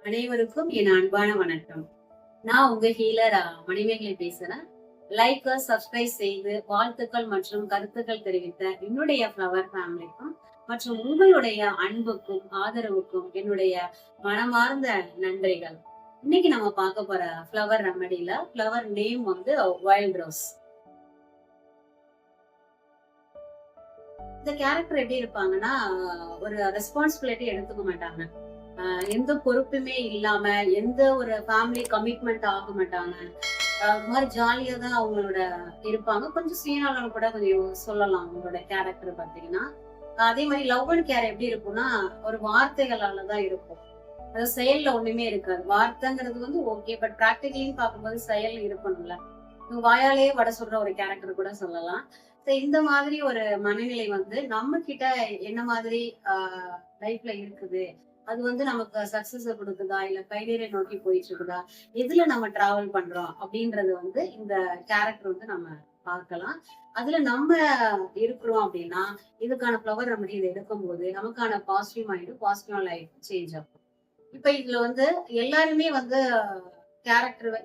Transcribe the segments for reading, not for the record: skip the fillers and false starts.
அனைவருக்கும் என் அன்பான வணக்கம். நான் உங்க ஹீலர் மணிமேகலை பேசுறேன். லைக், சப்ஸ்கிரைப் செய்து வாழ்த்துக்கள் மற்றும் கருத்துக்கள் தெரிவித்த என்னுடைய ஃப்ளவர் ஃபேமிலிக்கும் மற்றும் உங்களுடைய அன்புக்கும் ஆதரவுக்கும் என்னுடைய மனமார்ந்த நன்றிகள். இன்னைக்கு நம்ம பார்க்க போற ஃப்ளவர் ரெமடியில ஃப்ளவர் நேம் வந்து வைல்ட் ரோஸ். இந்த கேரக்டர் எப்படி இருப்பாங்கன்னா, ஒரு ரெஸ்பான்சிபிலிட்டி எடுத்துக்க மாட்டாங்க. எந்த பொறுப்புமே இல்லாம, எந்த ஒரு ஃபேமிலி கமிட்மெண்ட் ஆக மாட்டாங்க. ஒரு மாதிரி ஜாலியா தான் அவங்களோட இருப்பாங்க. கொஞ்சம் சுயநலம் கூட கொஞ்சம் சொல்லலாம் அவங்களோட கேரக்டர் பார்த்தீங்கன்னா. அதே மாதிரி லவ் அண்ட் கேர் எப்படி இருக்கும்னா, ஒரு வார்த்தைகளால தான் இருக்கும். அதாவது செயல்ல ஒண்ணுமே இருக்காது. வார்த்தைங்கிறது வந்து ஓகே. பட் பிராக்டிகலின்னு பார்க்கும்போது செயல் இருக்கணும்ல. வாயாலேயே வடை சுடுற ஒரு கேரக்டர் கூட சொல்லலாம். இந்த மாதிரி ஒரு மனநிலை வந்து நம்ம கிட்ட என்ன மாதிரி லைஃப்ல இருக்குது, அது வந்து நமக்கு சக்சஸ் கொடுக்குதா இல்ல ஃபெயிலியரை நோக்கி போயிட்டு இருக்குதா, எதுல நம்ம டிராவல் பண்றோம் அப்படின்றது வந்து இந்த கேரக்டர் வந்து நம்ம பார்க்கலாம். அதுல நம்ம இருக்கிறோம் அப்படின்னா இதுக்கான ஃப்ளவர் ரெமடி இதை எடுக்கும்போது நமக்கான positive mind positive life change ஆகும். இப்ப இதுல வந்து எல்லாருமே வந்து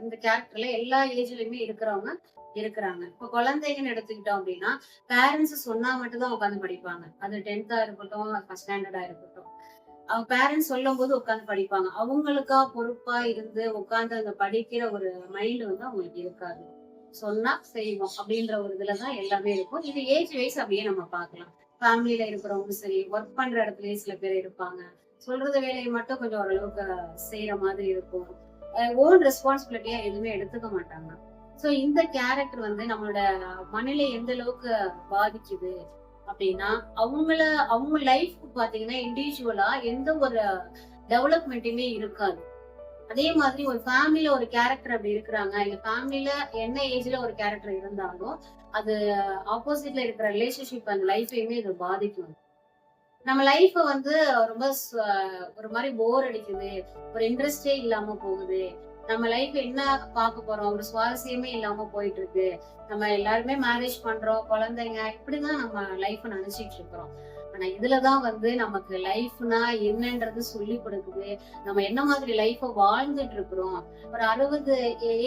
இந்த கேரக்டர்ல எல்லா ஏஜ்லயுமே இருக்கிறவங்க இருக்கிறாங்க. இப்ப குழந்தைங்கன்னு எடுத்துக்கிட்டோம் அப்படின்னா பேரண்ட்ஸ் சொன்னா மட்டும் தான் உட்காந்து படிப்பாங்க. அது 10th இருக்கட்டும், ஃபர்ஸ்ட் ஸ்டாண்டர்டா இருக்கட்டும். அவங்க பேரண்ட்ஸ் சொல்லும் போது உட்காந்து படிப்பாங்க. அவங்களுக்கா பொறுப்பா இருந்து உட்காந்து அந்த படிக்கிற ஒரு மைண்ட் வந்து அவங்களுக்கு இருக்காது. சொன்னா செய்வோம் அப்படின்ற ஒரு இதுலதான் எல்லாமே இருக்கும். இது ஏஜ் வைஸ் அப்படியே நம்ம பார்க்கலாம். ஃபேமிலியில இருக்கிறவங்க சரி, ஒர்க் பண்ற இடத்துலயே சில பேர் இருப்பாங்க. சொல்றது வேலையை மட்டும் கொஞ்சம் ஓரளவுக்கு செய்யற மாதிரி இருக்கும். ஓன் ரெஸ்பான்சிபிலிட்டியா எதுவுமே எடுத்துக்க மாட்டாங்க. சோ இந்த கேரக்டர் வந்து நம்மளோட மனநிலை எந்த அளவுக்கு பாதிக்குது அப்படின்னா, அவங்க லைஃப்க்கு பாத்தீங்கன்னா இண்டிவிஜுவலா எந்த ஒரு டெவலப்மெண்ட்டுமே இருக்காது. அதே மாதிரி ஒரு ஃபேமிலில ஒரு கேரக்டர் அப்படி இருக்கிறாங்க, இல்ல ஃபேமிலில என்ன ஏஜ்ல ஒரு கேரக்டர் இருந்தாலும் அது ஆப்போசிட்ல இருக்கிற ரிலேஷன்ஷிப் அந்த லைஃபையுமே இது பாதிக்கும். நம்ம லைஃப வந்து ரொம்ப ஒரு மாதிரி போர் அடிக்குது, ஒரு இன்ட்ரெஸ்டே இல்லாம போகுது. நம்ம லைஃப் என்ன பார்க்க போறோம், ஒரு சுவாரஸ்யமே இல்லாம போயிட்டு இருக்கு. நம்ம எல்லாருமே மேரேஜ் பண்றோம், குழந்தைங்க இப்படிதான் நம்ம லைஃப் நினைச்சிட்டு இருக்கிறோம். ஆனா இதுலதான் வந்து நமக்கு லைஃப்னா என்னன்றது சொல்லி கொடுக்குது. நம்ம என்ன மாதிரி லைஃப வாழ்ந்துட்டு இருக்கிறோம். ஒரு 60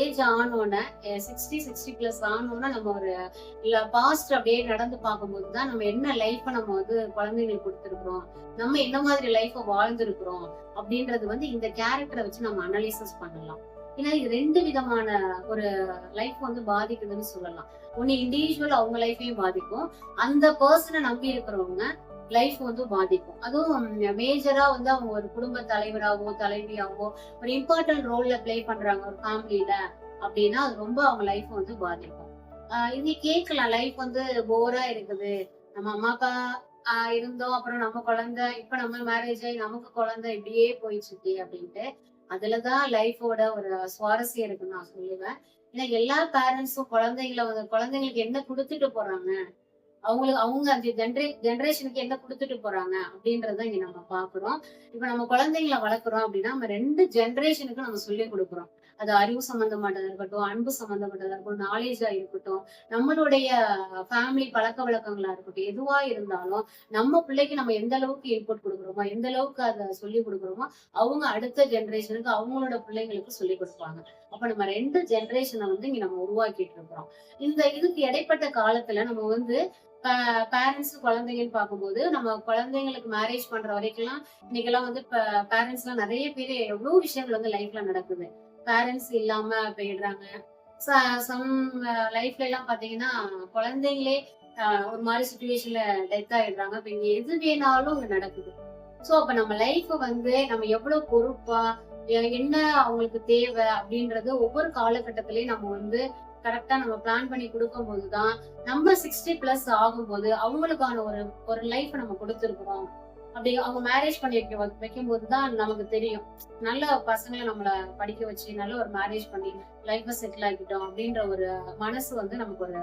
ஏஜ் ஆனோன்னு 60+ ஆனோன்னா நம்ம ஒரு இல்ல பாஸ்ட் அப்படியே நடந்து பார்க்கும்போதுதான் நம்ம என்ன லைஃப நம்ம வந்து குழந்தைங்களுக்கு கொடுத்துருக்கிறோம், நம்ம என்ன மாதிரி லைஃப வாழ்ந்திருக்கிறோம் அப்படின்றது வந்து இந்த கேரக்டரை வச்சு நம்ம அனலைசிஸ் பண்ணலாம். ஏன்னா இது 2 விதமான ஒரு லைஃப் வந்து பாதிக்குதுன்னு சொல்லலாம். ஒண்ணு இண்டிவிஜுவல் அவங்க லைஃபையும் பாதிக்கும், அந்த பர்சனை நம்பி இருக்கிறவங்க லைஃப் வந்து பாதிக்கும். அதுவும் மேஜரா வந்து அவங்க ஒரு குடும்ப தலைவராகவோ தலைவியாகவோ ஒரு இம்பார்ட்டன்ட் ரோல்ல பிளே பண்றாங்க ஒரு ஃபேமிலியில அப்படின்னா அது ரொம்ப அவங்க லைஃப் வந்து பாதிக்கும். இது கேட்கலாம், லைஃப் வந்து போரா இருக்குது, நம்ம அம்மா அப்பா இருந்தோம், அப்புறம் நம்ம குழந்தை, இப்ப நம்ம மேரேஜ் ஆகி நமக்கு குழந்தை இப்படியே போயிட்டு இருக்கு அப்படின்ட்டு. அதுலதான் லைஃபோட ஒரு சுவாரஸ்யம் இருக்குன்னு நான் சொல்லுவேன். ஏன்னா எல்லா பேரண்ட்ஸும் குழந்தைங்களுக்கு என்ன கொடுத்துட்டு போறாங்க, அவங்களுக்கு அவங்க அந்த ஜெனரேஷனுக்கு என்ன கொடுத்துட்டு போறாங்க அப்படின்றத இங்க நம்ம பாக்குறோம். இப்ப நம்ம குழந்தைங்களை வளர்க்குறோம் அப்படின்னா நம்ம 2 ஜெனரேஷனுக்கு நம்ம சொல்லிக் கொடுக்குறோம். அது அறிவு சம்பந்தப்பட்டதா இருக்கட்டும், அன்பு சம்பந்தப்பட்டதா இருக்கட்டும், நாலேஜா இருக்கட்டும், நம்மளுடைய ஃபேமிலி பழக்க வழக்கங்களா இருக்கட்டும், எதுவா இருந்தாலும் நம்ம பிள்ளைக்கு நம்ம எந்த அளவுக்கு இன்புட் கொடுக்குறோமோ, எந்த அளவுக்கு அதை சொல்லி கொடுக்குறோமோ, அவங்க அடுத்த ஜெனரேஷனுக்கு அவங்களோட பிள்ளைங்களுக்கு சொல்லி கொடுப்பாங்க. அப்ப நம்ம 2 ஜெனரேஷனை வந்து இங்க நம்ம உருவாக்கிட்டு இருக்கிறோம். இதுக்கு இடைப்பட்ட காலத்துல நம்ம வந்து பேரண்ட்ஸ் குழந்தைங்கன்னு பார்க்கும்போது நம்ம குழந்தைங்களுக்கு மேரேஜ் பண்ற வரைக்கும் இன்னைக்கெல்லாம் வந்து பேரண்ட்ஸ் எல்லாம் நிறைய பேர் எவ்வளவு விஷயங்கள் வந்து லைஃப்ல நடக்குது. பேரண்ட்ஸ் இல்லாம போயிடுறாங்க. சம் லைஃப்ல எல்லாம் பாத்தீங்கன்னா குழந்தைங்களே ஒரு மாதிரி சுச்சுவேஷன்ல டெத் ஆயிடுறாங்க. இப்ப இங்க எது வேணாலும் இங்க நடக்குது. சோ அப்ப நம்ம லைஃப் வந்து நம்ம எவ்வளவு பொறுப்பா என்ன அவங்களுக்கு தேவை அப்படின்றது ஒவ்வொரு காலகட்டத்திலயும் நம்ம வந்து கரெக்டா நம்ம பிளான் பண்ணி கொடுக்கும் போதுதான் நம்ம 60+ ஆகும்போது அவங்களுக்கான ஒரு ஒரு லைஃப் நம்ம கொடுத்துருக்கிறோம். அப்படி அவங்க மேரேஜ் பண்ணி வைக்கும் போதுதான் நமக்கு தெரியும், நல்ல பசங்களை நம்மள படிக்க வச்சு நல்ல ஒரு மேரேஜ் பண்ணி லைஃப செட்டில் ஆகிட்டோம் அப்படின்ற ஒரு மனசு வந்து நமக்கு ஒரு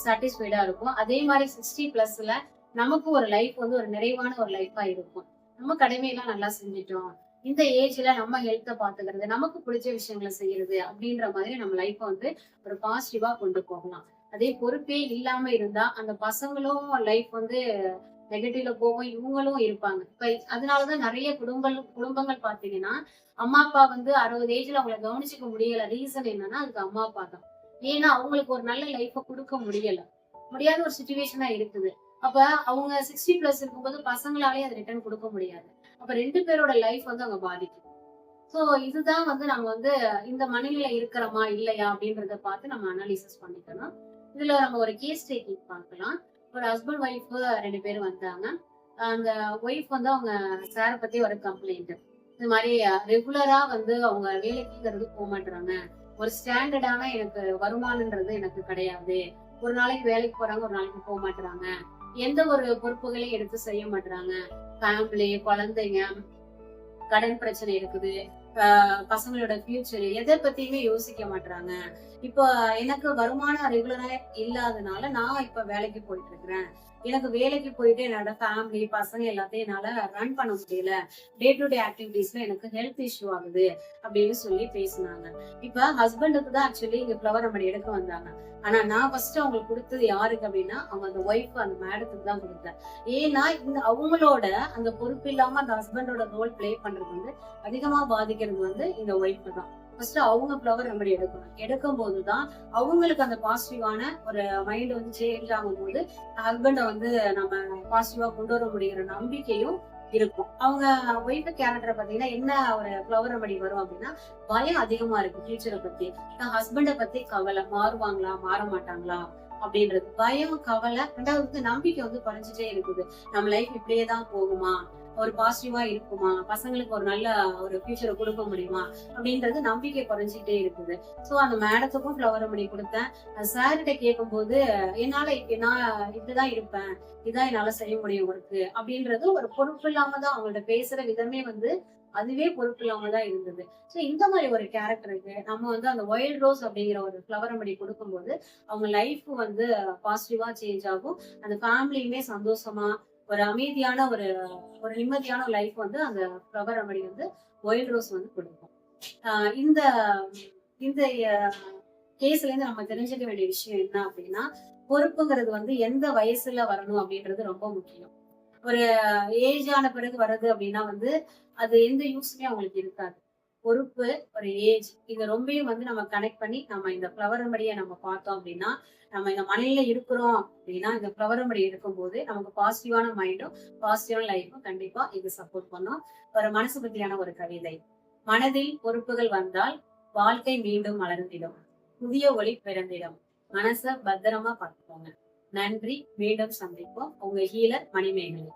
சாட்டிஸ்ஃபைடா இருக்கும். அதே மாதிரி 60+ல நமக்கு ஒரு லைஃப் வந்து ஒரு நிறைவான ஒரு லைஃபா இருக்கும். நம்ம கடமையெல்லாம் நல்லா செஞ்சுட்டோம், இந்த ஏஜ்ல நம்ம ஹெல்த்த பாத்துக்கிறது, நமக்கு பிடிச்ச விஷயங்களை செய்யறது அப்படின்ற மாதிரி நம்ம லைஃப வந்து ஒரு பாசிட்டிவா கொண்டு போகலாம். அதே பொறுப்பே இல்லாம இருந்தா அந்த பசங்களும் லைஃப் வந்து நெகட்டிவ்ல போகும் இவங்களும் இருப்பாங்க. இப்ப அதனாலதான் நிறைய குடும்பங்கள் பாத்தீங்கன்னா, அம்மா அப்பா வந்து 60 ஏஜ்ல அவங்கள கவனிச்சுக்க முடியல. ரீசன் என்னன்னா அதுக்கு அம்மா அப்பா தான். ஏன்னா அவங்களுக்கு ஒரு நல்ல லைஃப குடுக்க முடியல. முடியாத ஒரு சிச்சுவேஷனா இருக்குது. அப்ப அவங்க 60 பிளஸ் இருக்கும்போது பசங்களாலயே அத ரிட்டர்ன் குடுக்க முடியாது. அப்ப 2 பேரோட லைஃப் வந்து அங்க பாதிக்கும். சோ இதுதான் வந்து நம்ம வந்து இந்த மனநிலை இருக்கிறோமா இல்லையா அப்படின்றத பார்த்து நம்ம அனாலிசிஸ் பண்ணிக்கணும். இதுல நம்ம ஒரு கேஸ் டேக்கிங் பார்க்கலாம். ஒரு ஹஸ்பண்ட் ஒய்ஃப் 2 பேரும் வந்தாங்க. அந்த ஒய்ஃப் வந்து அவங்க சார பத்தி ஒரு கம்ப்ளைண்ட். இந்த மாதிரி ரெகுலரா வந்து அவங்க வேலைக்குங்கிறது போக மாட்டாங்க. ஒரு ஸ்டாண்டர்டான எனக்கு வருமானம்ன்றது எனக்கு கிடையாது. ஒரு நாளைக்கு வேலைக்கு போறாங்க, ஒரு நாளைக்கு போக மாட்டாங்க. எந்த ஒரு பொறுப்புகளையும் எடுத்து செய்ய மாட்டாங்க. ஃபேமிலி, குழந்தைங்க, கடன் பிரச்சனை இருக்குது. பசங்களோட ஃபியூச்சர் எதை பத்தியுமே யோசிக்க மாட்டாங்க. இப்போ எனக்கு வருமானம் ரெகுலரா இல்லாதனால நான் இப்ப வேலைக்கு போயிட்டு இருக்கிறேன். எனக்கு வேலைக்கு போயிட்டு என்னோட ஃபேமிலி, பசங்க எல்லாத்தையும் என்னால ரன் பண்ண முடியல. டே டு டே ஆக்டிவிட்டீஸ்ல எனக்கு ஹெல்த் இஷ்யூ ஆகுது அப்படின்னு சொல்லி பேசினாங்க. இப்ப ஹஸ்பண்டுக்கு தான் ஆக்சுவலி இங்க ஃப்ளவர் ரெமடி எடுக்க வந்தாங்க. ஆனா நான் ஃபர்ஸ்ட் அவங்களுக்கு கொடுத்தது யாருக்கு அப்படின்னா அவங்க அந்த ஒய்ஃப் அந்த மேடத்துக்கு தான் கொடுத்தேன். ஏன்னா இந்த அவங்களோட அந்த பொறுப்பு இல்லாம அந்த ஹஸ்பண்டோட ரோல் பிளே பண்றது வந்து அதிகமா பாதிக்கிறது வந்து இந்த ஒய்ஃப் தான். ஃபர்ஸ்ட் அவங்க ஃப்ளவர் ரெமடி எடுக்கணும். எடுக்கும் போதுதான் அவங்களுக்கு அந்த பாசிட்டிவான ஒரு மைண்ட் வந்து சேஞ்ச் ஆகும் போது ஹஸ்பண்ட வந்து நம்ம பாசிட்டிவா கொண்டு வர முடிகிற நம்பிக்கையும் இருக்கும். அவங்க ஒய்ஃப் கேரக்டரை பாத்தீங்கன்னா என்ன ஒரு ஃப்ளவர் ரெமடி வரும் அப்படின்னா பயம் அதிகமா இருக்கு ஃபியூச்சரை பத்தி. ஹஸ்பண்ட பத்தி கவலை, மாறுவாங்களா மாற மாட்டாங்களா அப்படின்றது பயம், கவலை. ரெண்டாவது நம்பிக்கை வந்து குறைஞ்சிட்டே இருக்குது. நம்ம லைஃப் இப்படியே தான் போகுமா, ஒரு பாசிட்டிவா இருக்குமா, பசங்களுக்கு ஒரு நல்ல ஒரு ஃபியூச்சரை கொடுக்க முடியுமா அப்படின்றது நம்பிக்கை குறைஞ்சிட்டே இருக்குது. சோ அந்த மேடத்துக்கும் ஃப்ளவர் ரெமடி கொடுத்தேன். சார்கிட்ட கேட்கும் போது என்னால நான் இப்படிதான் இருப்பேன், இதான் என்னால செய்ய முடியும் ஒர்க்கு அப்படின்றது ஒரு பொறுப்பு இல்லாம தான் அவங்கள்ட்ட பேசுற விதமே வந்து அதுவே பொறுப்பு இல்லாம தான் இருந்தது. சோ இந்த மாதிரி ஒரு கேரக்டருக்கு நம்ம வந்து அந்த ஒயில்ட் ரோஸ் அப்படிங்கிற ஒரு ஃப்ளவர் ரெமடி கொடுக்கும்போது அவங்க லைஃப் வந்து பாசிட்டிவா சேஞ்ச் ஆகும். அந்த ஃபேமிலியுமே சந்தோஷமா ஒரு அமைதியான ஒரு ஒரு நிம்மதியான லைஃப் வந்து அந்த ஃப்ளவர் ரெமடி வந்து ஒயில்ட் ரோஸ் வந்து கொடுக்கும். இந்த இந்த கேஸ்ல இருந்து நம்ம தெரிஞ்சுக்க வேண்டிய விஷயம் என்ன அப்படின்னா, பொறுப்புங்கிறது வந்து எந்த வயசுல வரணும் அப்படின்றது ரொம்ப முக்கியம். ஒரு ஏஜ் ஆன பிறகு வர்றது அப்படின்னா வந்து அது எந்த யூஸ்மே அவங்களுக்கு இருக்காது. பொறுப்பு, ஒரு ஏஜ் இது ரொம்பவும் வந்து நம்ம கனெக்ட் பண்ணி நம்ம இந்த ஃப்ளவர் ரெமடியை நம்ம பார்த்தோம் அப்படின்னா, நம்ம இந்த மலையில இருக்கிறோம் அப்படின்னா இந்த ஃப்ளவர் ரெமடி எடுக்கும்போது நமக்கு பாசிட்டிவான மைண்டும் பாசிட்டிவான லைஃபும் கண்டிப்பா இது சப்போர்ட் பண்ணும். ஒரு மனசு பத்தியான ஒரு கவிதை. மனதில் பொறுப்புகள் வந்தால் வாழ்க்கை மீண்டும் மலர்ந்திடும். புதிய ஒளி பிறந்திடும். மனச பத்திரமா பார்த்துக்கோங்க. நன்றி. மீண்டும் சந்திப்போம். உங்க ஹீலர் மணிமேகலை.